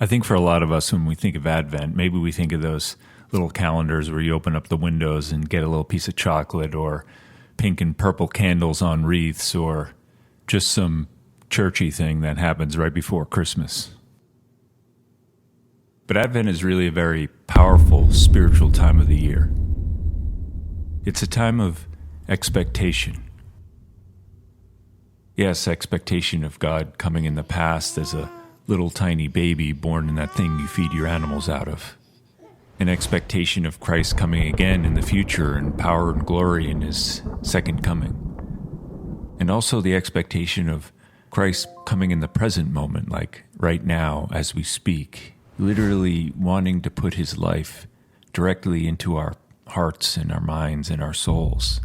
I think for a lot of us, when we think of Advent, maybe we think of those little calendars where you open up the windows and get a little piece of chocolate, or pink and purple candles on wreaths, or just some churchy thing that happens right before Christmas. But Advent is really a very powerful spiritual time of the year. It's a time of expectation. Yes, expectation of God coming in the past as a little tiny baby born in that thing you feed your animals out of. An expectation of Christ coming again in the future in power and glory in his second coming. And also the expectation of Christ coming in the present moment, like right now as we speak, literally wanting to put his life directly into our hearts and our minds and our souls,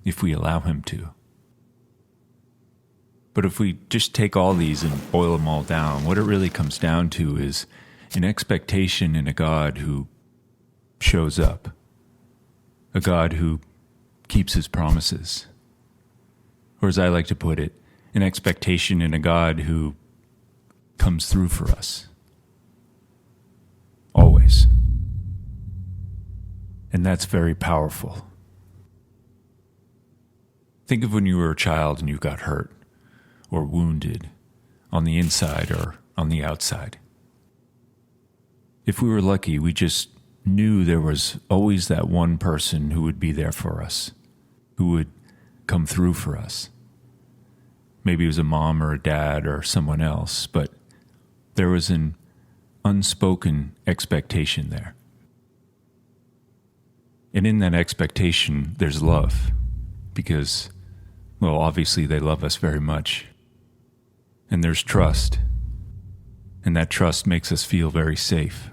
if we allow him to. But if we just take all these and boil them all down, what it really comes down to is an expectation in a God who shows up, a God who keeps his promises. Or as I like to put it, an expectation in a God who comes through for us. Always. And that's very powerful. Think of when you were a child and you got hurt or wounded on the inside or on the outside. If we were lucky, we just knew there was always that one person who would be there for us, who would come through for us. Maybe it was a mom or a dad or someone else, but there was an unspoken expectation there. And in that expectation, there's love, because, well, obviously they love us very much. And there's trust, and that trust makes us feel very safe.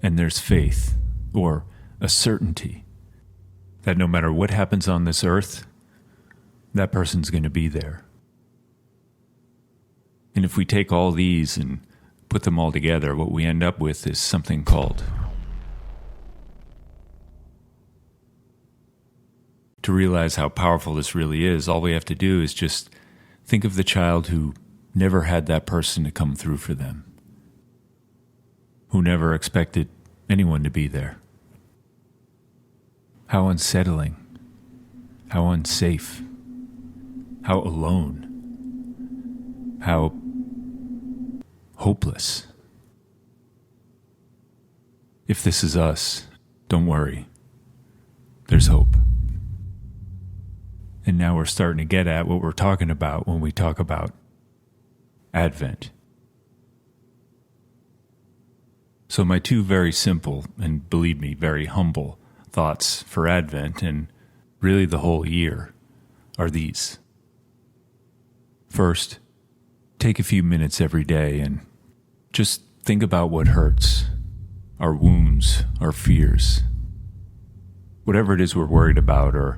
And there's faith, or a certainty, that no matter what happens on this earth, that person's going to be there. And if we take all these and put them all together, what we end up with is something called. To realize how powerful this really is, all we have to do is just think of the child who never had that person to come through for them, who never expected anyone to be there. How unsettling, how unsafe, how alone, how hopeless. If this is us, don't worry, there's hope. And now we're starting to get at what we're talking about when we talk about Advent. So my two very simple, and believe me, very humble thoughts for Advent and really the whole year are these. First, take a few minutes every day and just think about what hurts, our wounds, our fears, whatever it is we're worried about or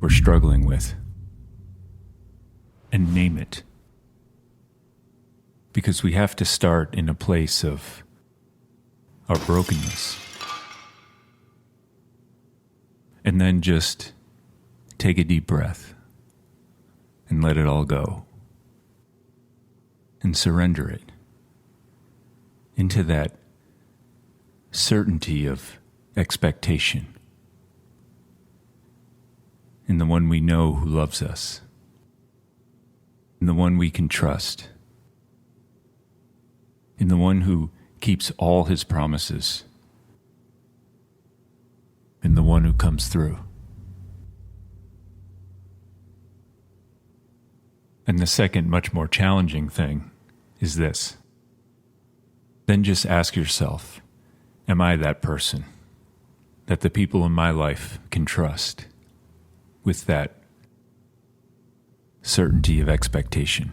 we're struggling with, and name it. Because we have to start in a place of our brokenness. And then just take a deep breath and let it all go. And surrender it into that certainty of expectation in the one we know who loves us, in the one we can trust, in the one who keeps all his promises, in the one who comes through. And the second, much more challenging thing is this. Then just ask yourself, am I that person that the people in my life can trust with that certainty of expectation?